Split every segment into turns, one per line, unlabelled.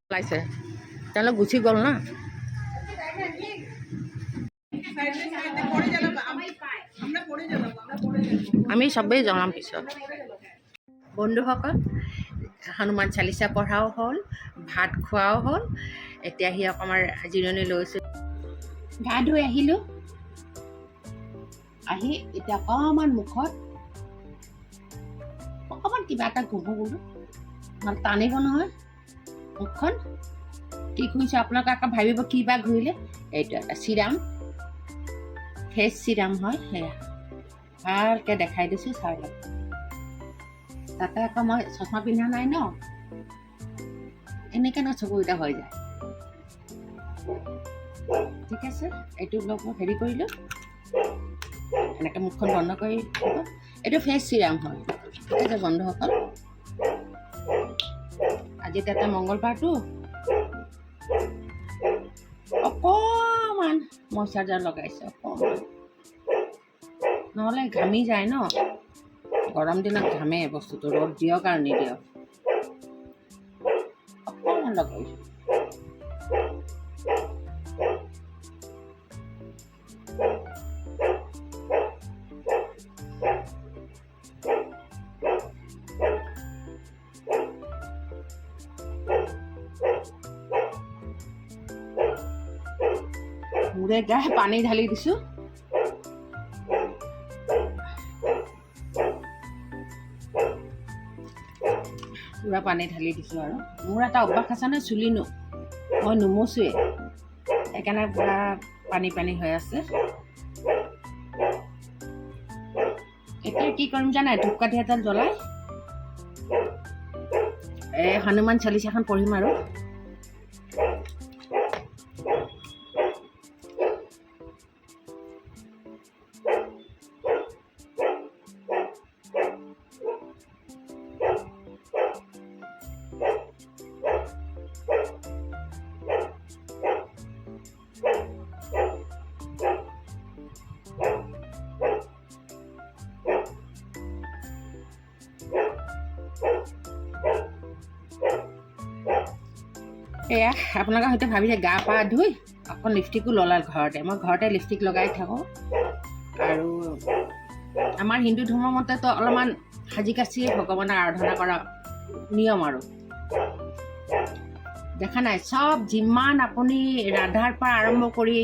ওলাইছে তেওঁলোক গুচি গ'ল না। আমি চবেই জ্বলাম পিছত। বন্ধুসকল, হনুমান চালিচা পঢ়াও হ'ল, ভাত খোৱাও হ'ল, এতিয়া আহি অকণমান জিৰণি লৈছোঁ। গা ধুই আহিলোঁ, আহি এতিয়া অকণমান মুখত অকণমান কিবা এটা ঘঁহো বোলো, মানে টানিব নহয় মুখখন। কি ঘঁহিছোঁ আপোনালোকে আকৌ ভাবিব কি বা ঘঁহিলে। এইটো এটা চিৰাম, ফেচ চিৰাম হয়, সেয়া ভালকৈ দেখাই দিছোঁ চাই লওক। তাতে আকৌ মই চশমা পিন্ধা নাই ন, এনেকৈ ন চকুকেইটা হৈ যায়। ঠিক আছে, এইটো অলপ হেৰি কৰিলোঁ, এনেকৈ মুখখন বন্ধ কৰি দিব। এইটো ফেচ চিৰাম হয়। ঠিক আছে বন্ধুসকল, আজি তাতে মংগলবাৰটো অকণমান মইশ্চাৰাইজাৰ লগাইছোঁ, অকণমান, নহ'লে ঘামি যায় ন, গৰম দিনত ঘামে বস্তুটো, ৰ'দ দিয়ক আৰু নিদিয়ক। অকণমান লগাইছোঁ। মূৰে গায়ে পানী ঢালি দিছোঁ। পূৰা পানী ঢালি দিছোঁ। আৰু মোৰ এটা অভ্যাস আছে নহয়, চুলি মই নুমোচোৱে, সেইকাৰণে পূৰা পানী পানী হৈ আছে। এতিয়া কি কৰিম জানে, ধূপকাঠি এডাল জ্বলাই হনুমান চালিচাখন পঢ়িম আৰু। এয়া আপোনালোকে হয়তো ভাবিছে গা পা ধুই অকণ লিপষ্টিকো লগাল ঘৰতে। মই ঘৰতে লিপষ্টিক লগাই থাকোঁ। আৰু আমাৰ হিন্দু ধৰ্মৰ মতেতো অলপমান সাজি কাচি ভগৱানক আৰাধনা কৰা নিয়ম। আৰু দেখা নাই, চব যিমান আপুনি ৰাধাৰ পৰা আৰম্ভ কৰি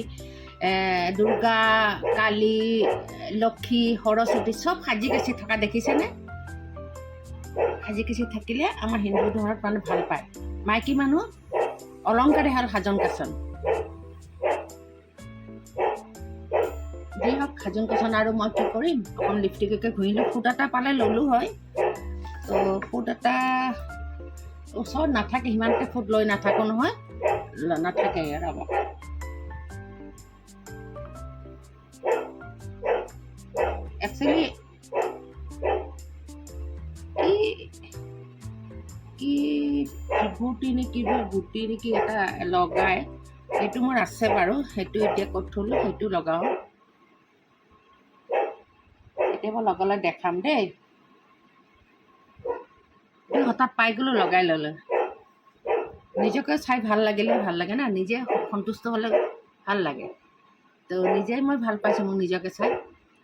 দুৰ্গা, কালী, লক্ষী, সৰস্বতী চব সাজি কাচি থকা দেখিছেনে? সাজি কাচি থাকিলে আমাৰ হিন্দু ধৰ্মত মানুহ ভাল পায়। মাইকী মানুহ অলংকাৰে হ'ল সাজন কাচন। যি হওক সাজন কাচন। আৰু মই কি কৰিম, অকণ লিপষ্টিককে ঘঁহিলোঁ। ফুট এটা পালে ল'লোঁ হয়, তো ফুট এটা ওচৰত নাথাকে, সিমানকৈ ফুট লৈ নাথাকোঁ নহয়, নাথাকে। ৰ'ব, একচুৱেলি কি বিভূতি নে কিবা গুটি নেকি এটা লগাই, সেইটো মোৰ আছে বাৰু। সেইটো এতিয়া ক'ত থ'লোঁ, সেইটো লগাওঁ। কেতিয়াবা লগালে দেখাম দেই। হঠাৎ পাই গ'লোঁ, লগাই ল'লোঁ। নিজকে চাই ভাল লাগিলে ভাল লাগে না, নিজে সন্তুষ্ট হ'লে ভাল লাগে। তো নিজে মই ভাল পাইছোঁ মোক নিজকে চাই।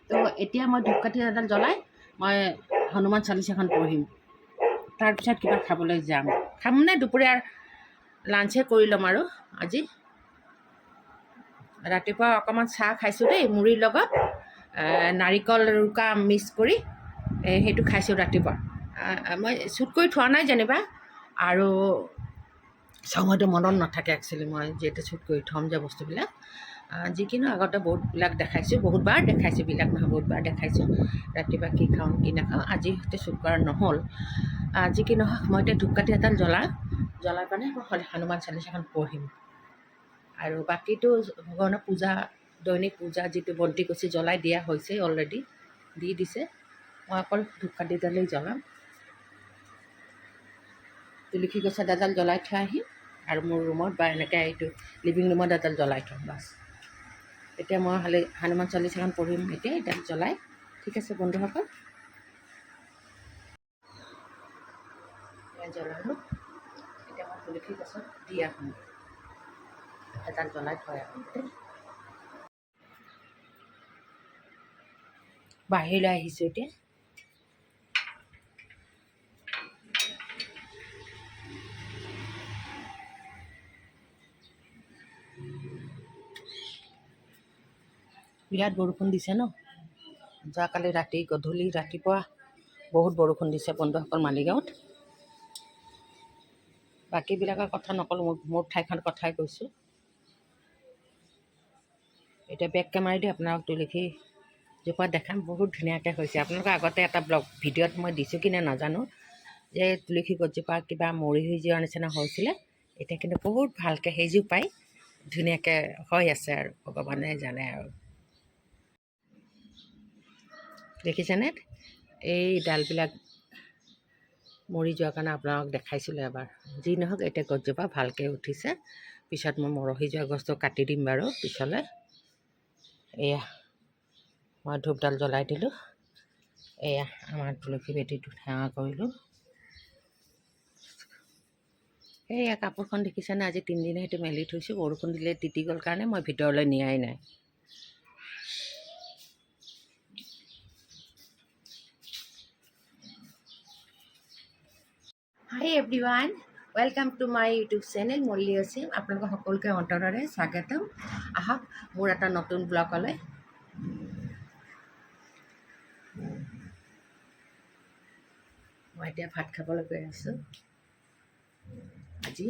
তো এতিয়া মই ধূপকাঠি এডাল জ্বলাই মই হনুমান চালিচাখন পঢ়িম। তাৰপিছত কিবা খাবলৈ যাম। খাম নে দুপৰীয়াৰ লাঞ্চে কৰি ল'ম। আৰু আজি ৰাতিপুৱা অকণমান চাহ খাইছোঁ দেই, মুড়িৰ লগত নাৰিকল ৰুকা মিক্স কৰি সেইটো খাইছোঁ ৰাতিপুৱা। মই শ্বুট কৰি থোৱা নাই যেনিবা, আৰু সময়টো মনত নাথাকে একচুৱেলি। মই যিহেতু শ্বুট কৰি থ'ম যে বস্তুবিলাক, যিকিনো আগতে বহুতবিলাক দেখাইছোঁ, বহুতবাৰ দেখাইছোঁ, বিলাক নহয় বহুতবাৰ দেখাইছোঁ ৰাতিপুৱা কি খাওঁ কি নাখাওঁ। আজি হয়তো শ্বুট কৰা নহ'ল। যি কি নহওক, মই এতিয়া ধূপকাঠি এডাল জ্বলাই পেলাই মই হনুমান চালিচাখন পঢ়িম। আৰু বাকীটো ভগৱানৰ পূজা, দৈনিক পূজা যিটো বন্তি গছি জ্বলাই দিয়া হৈছে, অলৰেডি দি দিছে। মই অকল ধূপকাঠিডালেই জ্বলাম। তুলসী গছ এডাল জ্বলাই থৈ আহিম, আৰু মোৰ ৰুমত বা এনেকৈ এইটো লিভিং ৰুমত এডাল জ্বলাই থ'ম বাছ। এতিয়া মই হনুমান চালিচাখন পঢ়িম এতিয়া এডাল জ্বলাই। ঠিক আছে বন্ধুসকল, জ্বলালোঁ। এতিয়া মই তুলসী গছত দি আহোঁ, এডাল জ্বলাই থৈ আহোঁ। বাহিৰলৈ আহিছোঁ এতিয়া। বিৰাট বৰষুণ দিছে ন, যোৱাকালি ৰাতি গধূলি ৰাতিপুৱা বহুত বৰষুণ দিছে বন্ধুসকল মালিগাঁৱত। বাকীবিলাকৰ কথা নক'লোঁ, মোৰ ঠাইখন কথাই কৈছোঁ। এতিয়া বেক কেমেৰা দি আপোনালোক তুলসী জোপা দেখাম, বহুত ধুনীয়াকৈ হৈছে। আপোনালোকৰ আগতে এটা ভিডিঅ'ত মই দিছোঁ কি নে নাজানো, যে তুলসী গছজোপা কিবা মৰি যোৱাৰ নিচিনা হৈছিলে, এতিয়া কিন্তু বহুত ভালকৈ সেইজোৰ পাই ধুনীয়াকৈ হৈ আছে আৰু ভগৱানে জানে আৰু। দেখিছেনে, এই ডালবিলাক মৰি যোৱাৰ কাৰণে আপোনালোকক দেখাইছিলোঁ এবাৰ। যি নহওক এতিয়া গছজোপা ভালকৈ উঠিছে। পিছত মই মৰহি যোৱা গছটো কাটি দিম বাৰু পিছলৈ। এয়া মই ধূপডাল জ্বলাই দিলোঁ। এয়া আমাৰ তুলসী ভেটিটো সেৱা কৰিলোঁ। এয়া কাপোৰখন দেখিছেনে, আজি 3 দিনে সেইটো মেলি থৈছোঁ। বৰষুণ দিলে তিতি গ'ল কাৰণে মই ভিতৰলৈ নিয়াই নাই। Hi everyone, welcome to my YouTube channel Malli Asim. আপোনালোকৰ সকলোকে অন্তৰেৰে স্বাগতম। আহক মোৰ এটা নতুন ব্লগলৈ। মই এতিয়া ভাত খাবলৈ গৈ আছোঁ। আজি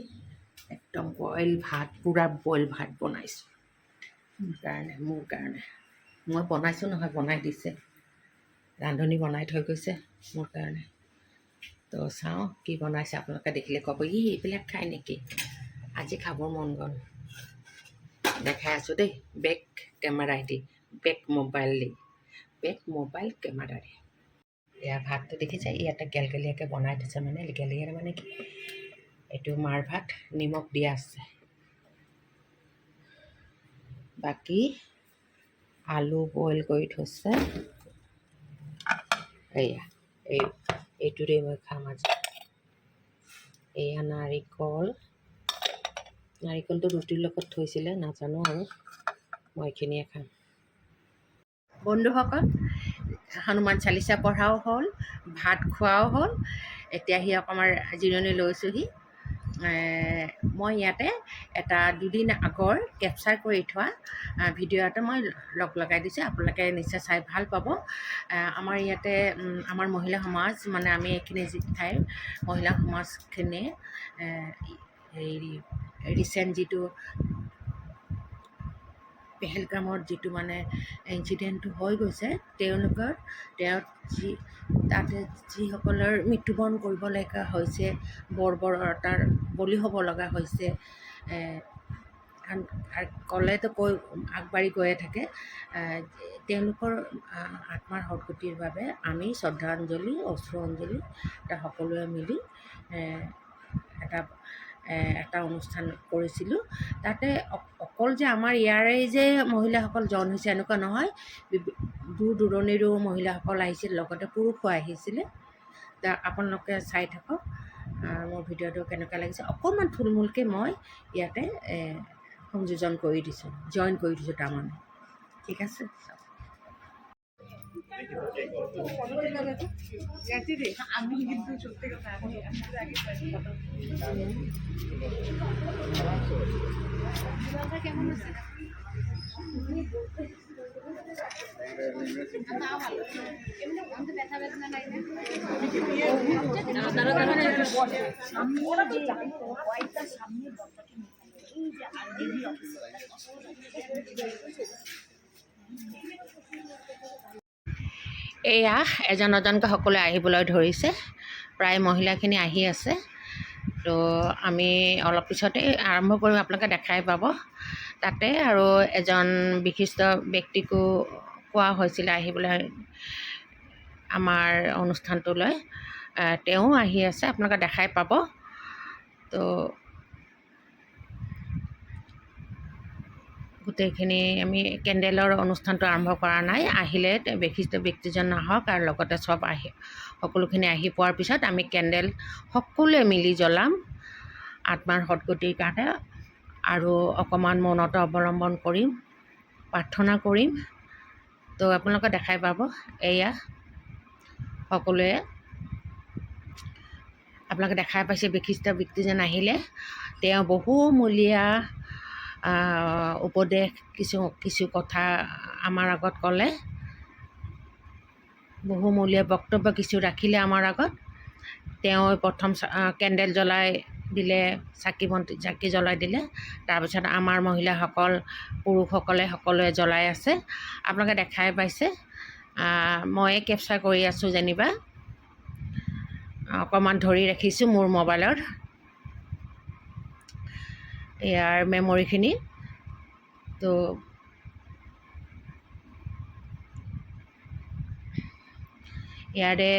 একদম বইল ভাত, পূৰা বইল ভাত বনাইছোঁ মোৰ কাৰণে। মই বনাইছোঁ নহয়, বনাই দিছে, ৰান্ধনি বনাই থৈ গৈছে মোৰ কাৰণে। তো চাওঁ কি বনাইছে, আপোনালোকে দেখিলে ক'ব এইবিলাক খায় নেকি। আজি খাবৰ মন গ'ল, দেখাই আছোঁ দেই, বেক কেমেৰাই দি, বেক মোবাইল কেমেৰাৰে। এয়া ভাতটো দেখিছে, ইয়াতে গেলগেলীয়াকৈ বনাই থৈছে, মানে গেলগেলীয়া মানে কি, এইটো মাৰ ভাত, নিমখ দিয়া আছে। বাকী আলু বইল কৰি থৈছে। এইটোৰে মই খাম আজি। এয়া নাৰিকলটো ৰুটিৰ লগত থৈছিলে, নাজানো আৰু মই এইখিনিয়ে খাম। বন্ধুসকল, হনুমান চালিচা পঢ়াও হ'ল, ভাত খোৱাও হ'ল। এতিয়া সি অকণমান জিৰণি লৈছোঁহি। মই ইয়াতে এটা 2 দিন আগৰ কেপচাৰ কৰি থোৱা ভিডিঅ' এটা মই লগাই দিছোঁ। আপোনালোকে নিশ্চয় চাই ভাল পাব। আমাৰ ইয়াতে আমাৰ মহিলা সমাজ, মানে আমি এইখিনি যি ঠাইৰ মহিলা সমাজখিনিয়ে ৰিচেণ্ট যিটো পেহেলগামত যিটো মানে ইনচিডেণ্টটো হৈ গৈছে, তাতে যিসকলৰ মৃত্যুবৰণ কৰিবলগা হৈছে, বৰ্বৰতাৰ বলি হ'ব লগা হৈছে, ক'লেতো আগবাঢ়ি গৈয়ে থাকে। তেওঁলোকৰ আত্মাৰ সদ্গতিৰ বাবে আমি শ্ৰদ্ধাঞ্জলি, অশ্ৰুঞ্জলি সকলোৱে মিলি এটা অনুষ্ঠান কৰিছিলোঁ। তাতে অকল যে আমাৰ ইয়াৰে যে মহিলাসকল জইন হৈছে এনেকুৱা নহয়, দূৰ দূৰণিৰো মহিলাসকল আহিছিল, লগতে পুৰুষো আহিছিলে। আপোনালোকে চাই থাকক মোৰ ভিডিঅ'টো কেনেকুৱা লাগিছে। অকণমান থুলমূলকৈ মই ইয়াতে সংযোজন কৰি দিছোঁ, জইন কৰি দিছোঁ তাৰমানে। ঠিক আছে, আমি কিন্তু সত্যি কথা কেমন আছে ব্যথা বেদনা নাই এয়া এজন এজনকৈ সকলোৱে আহিবলৈ ধৰিছে। প্ৰায় মহিলাখিনি আহি আছে। তো আমি অলপ পিছতে আৰম্ভ কৰিম, আপোনালোকে দেখাই পাব। তাতে আৰু এজন বিশিষ্ট ব্যক্তিকো কোৱা হৈছিলে আহিবলৈ আমাৰ অনুষ্ঠানটোলৈ। তেওঁ আহি আছে, আপোনালোকে দেখাই পাব। তো গোটেইখিনি আমি কেণ্ডেলৰ অনুষ্ঠানটো আৰম্ভ কৰা নাই। আহিলে বিশিষ্ট ব্যক্তিজন আহক আৰু লগতে সকলোখিনি আহি পোৱাৰ পিছত আমি কেণ্ডেল সকলোৱে মিলি জ্বলাম আত্মাৰ সদ্গতিৰ কাৰণে, আৰু অকণমান মৌনতা অৱলম্বন কৰিম, প্ৰাৰ্থনা কৰিম। তো আপোনালোকে দেখাই পাব, এয়া সকলোৱে আপোনালোকে দেখাই পাইছে বিশিষ্ট ব্যক্তিজন আহিলে। তেওঁ বহুমূলীয়া উপদেশ কিছু কথা আমাৰ আগত ক'লে, বহুমূলীয়া বক্তব্য কিছু ৰাখিলে আমাৰ আগত। তেওঁ প্ৰথম কেণ্ডেল জ্বলাই দিলে, চাকি জ্বলাই দিলে। তাৰপিছত আমাৰ মহিলাসকল, পুৰুষসকলে সকলোৱে জ্বলাই আছে। আপোনালোকে দেখাই পাইছে, ময়ে কেপচাৰ কৰি আছোঁ যেনিবা, অকণমান ধৰি ৰাখিছোঁ মোৰ মোবাইলৰ ইয়াৰ মেমৰিখিনি। তো ইয়াৰে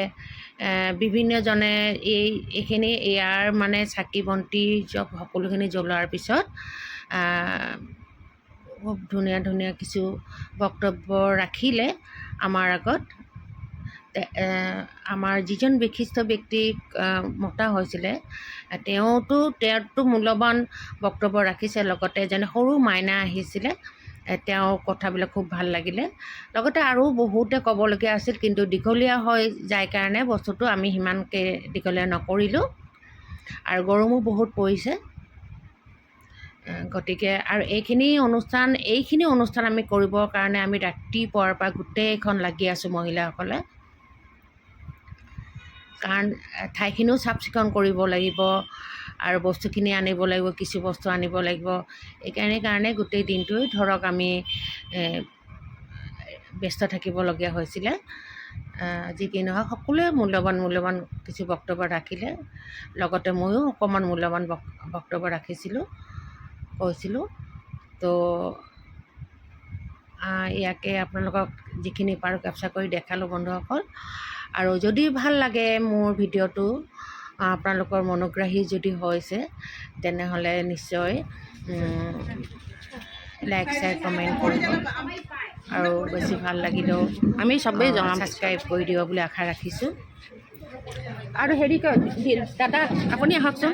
বিভিন্নজনে এইখিনি ইয়াৰ মানে চাকি বন্তি সকলোখিনি জ্বলোৱাৰ পিছত খুব ধুনীয়া ধুনীয়া কিছু বক্তব্য ৰাখিলে আমাৰ আগত। আমাৰ যিজন বিশিষ্ট ব্যক্তিক মতা হৈছিলে তেওঁতো মূল্যৱান বক্তব্য ৰাখিছে। লগতে যেনে সৰু মাইনা আহিছিলে, তেওঁৰ কথাবিলাক খুব ভাল লাগিলে। লগতে আৰু বহুতে ক'বলগীয়া আছিল, কিন্তু দীঘলীয়া হৈ যায় কাৰণে বস্তুটো আমি সিমানকৈ দীঘলীয়া নকৰিলোঁ, আৰু গৰমো বহুত পৰিছে। গতিকে আৰু এইখিনি অনুষ্ঠান আমি কৰিবৰ কাৰণে আমি ৰাতিপুৱাৰ পৰা গোটেইখন লাগি আছোঁ মহিলাসকলে, কাৰণ ঠাইখিনিও চাফ চিকুণ কৰিব লাগিব আৰু বস্তুখিনি আনিব লাগিব, কিছু বস্তু আনিব লাগিব। এইকাৰণে গোটেই দিনটোৱে ধৰক আমি ব্যস্ত থাকিবলগীয়া হৈছিলে। যি কি নহওক সকলোৱে মূল্যৱান কিছু বক্তব্য ৰাখিলে। লগতে ময়ো অকণমান মূল্যৱান বক্তব্য কৈছিলোঁ। তো ইয়াকে আপোনালোকক যিখিনি পাৰোঁ কেপচাৰ কৰি দেখালোঁ বন্ধুসকল। আৰু যদি ভাল লাগে মোৰ ভিডিঅ'টো, আপোনালোকৰ মনোগ্ৰাহী যদি হৈছে, তেনেহ'লে নিশ্চয় লাইক শ্বেয়াৰ কমেণ্ট কৰিব, আৰু বেছি ভাল লাগিলেও আমি চবেই ছাবস্ক্ৰাইব কৰি দিব বুলি আশা ৰাখিছোঁ। আৰু হেৰি দাদা আপুনি আহকচোন,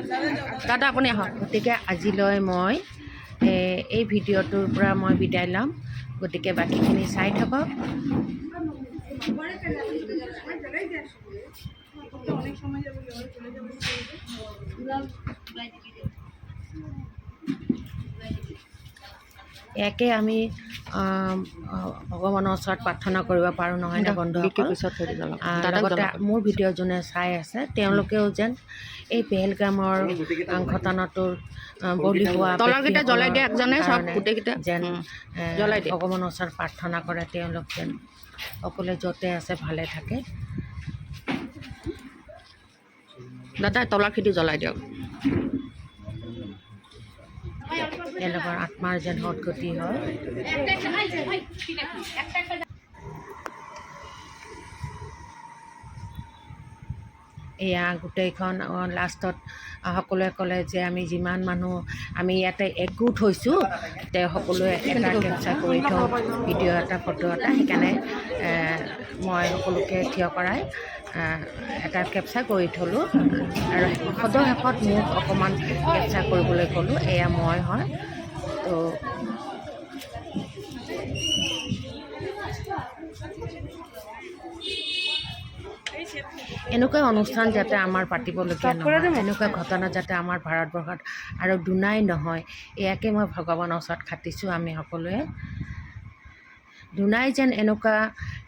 আপুনি আহক। গতিকে আজিলৈ মই এই ভিডিঅ'টোৰ পৰা মই বিদায় ল'ম। গতিকে বাকীখিনি চাই থাকক। ইয়াকে আমি ভগৱানৰ ওচৰত প্ৰাৰ্থনা কৰিব পাৰোঁ, নহয়নে বন্ধুসকল? লগতে মোৰ ভিডিঅ' যোনে চাই আছে তেওঁলোকেও যেন এই পেহেলগামৰ ঘটনাটোৰ বলি হোৱা যেন ভগৱানৰ ওচৰত প্ৰাৰ্থনা কৰে, তেওঁলোক যেন সকলোৱে য'তে আছে ভালে থাকে। দাদা তলাখিটি জ্বলাই দিয়ক, তেওঁলোকৰ আত্মাৰ যেন সদ্গতি হয়। এয়া গোটেইখন লাষ্টত সকলোৱে ক'লে যে আমি যিমান মানুহ আমি ইয়াতে একগোট হৈছোঁ, তেওঁ সকলোৱে এটা কেপচাৰ কৰি থওঁ, ভিডিঅ' এটা ফটো এটা। সেইকাৰণে মই সকলোকে থিয় কৰাই এটা কেপচাৰ কৰি থ'লোঁ, আৰু শেষত মোক অকণমান কেপচাৰ কৰিবলৈ ক'লোঁ। এয়া মই হয়। তো এনেকুৱা অনুষ্ঠান যাতে আমাৰ পাতিবলগীয়া নহয়, এনেকুৱা ঘটনা যাতে আমাৰ ভাৰতবৰ্ষত আৰু দুনাই নহয়, এয়াকে মই ভগৱানৰ ওচৰত খাটিছোঁ। আমি সকলোৱে দুনাই যেন এনেকুৱা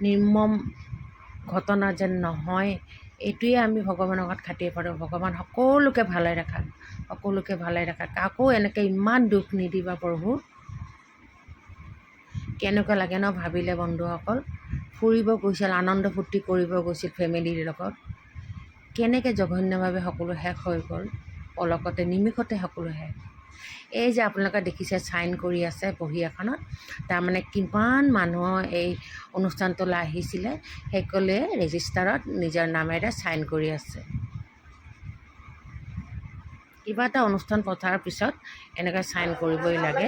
নিৰ্মম ঘটনা যেন নহয়, এইটোৱে আমি ভগৱানৰ আগত খাটিব পাৰোঁ। ভগৱান সকলোকে ভালে ৰাখা, কাকো এনেকৈ ইমান দুখ নিদিবা প্ৰভু। কেনেকুৱা লাগে ন ভাবিলে বন্ধুসকল? ফুৰিব গৈছিল, আনন্দ ফূৰ্তি কৰিব গৈছিল ফেমিলিৰ লগত, কেনেকৈ জঘন্যভাৱে সকলো শেষ হৈ গ'ল, পলকতে নিমিষতে সকলো শেষ। এই যে আপোনালোকে দেখিছে চাইন কৰি আছে বহী এখনত, তাৰমানে কিমান মানুহ এই অনুষ্ঠানটোলৈ আহিছিলে, সকলোৱে ৰেজিষ্টাৰত নিজৰ নামেৰে চাইন কৰি আছে। কিবা এটা অনুষ্ঠান পতাৰ পিছত এনেকৈ চাইন কৰিবই লাগে।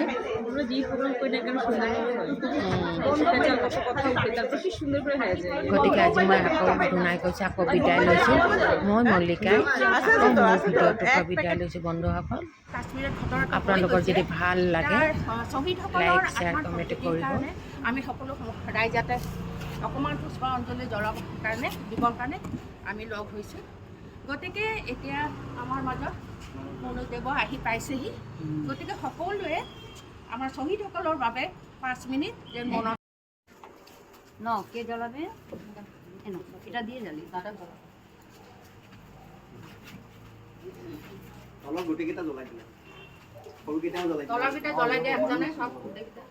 গতিকে আজি মই আকৌ ধুনাই কৈছোঁ, আকৌ বিদায় লৈছোঁ। মই মল্লিকাই আকৌ মোৰ ভিডিঅ'টোৰ পৰা বিদায় লৈছোঁ বন্ধুসকল। আপোনালোকৰ যদি ভাল লাগে লাইক শ্বেয়াৰ কমেণ্ট কৰিব।
আমি সকলো ৰাইজতে অকণমান পুষ্পাঞ্জলি জ্বলাবৰ কাৰণে দিবৰ কাৰণে আমি লগ হৈছোঁ। গতিকে এতিয়া আমাৰ মাজত মনোজদেৱ আহি পাইছেহি। গতিকে সকলোৱে আমাৰ শ্বহীদসকলৰ বাবে 5 মিনিট যে মনত কে জ্বলাবে এটা দিয়ে জ্বালি দাদা
গোটেইকেইটা জ্বলাই দিলে, সৰুকেইটাও জ্বলাই
তলৰকেইটা জ্বলাই দিয়ে একজনে, সব গোটেইকেইটা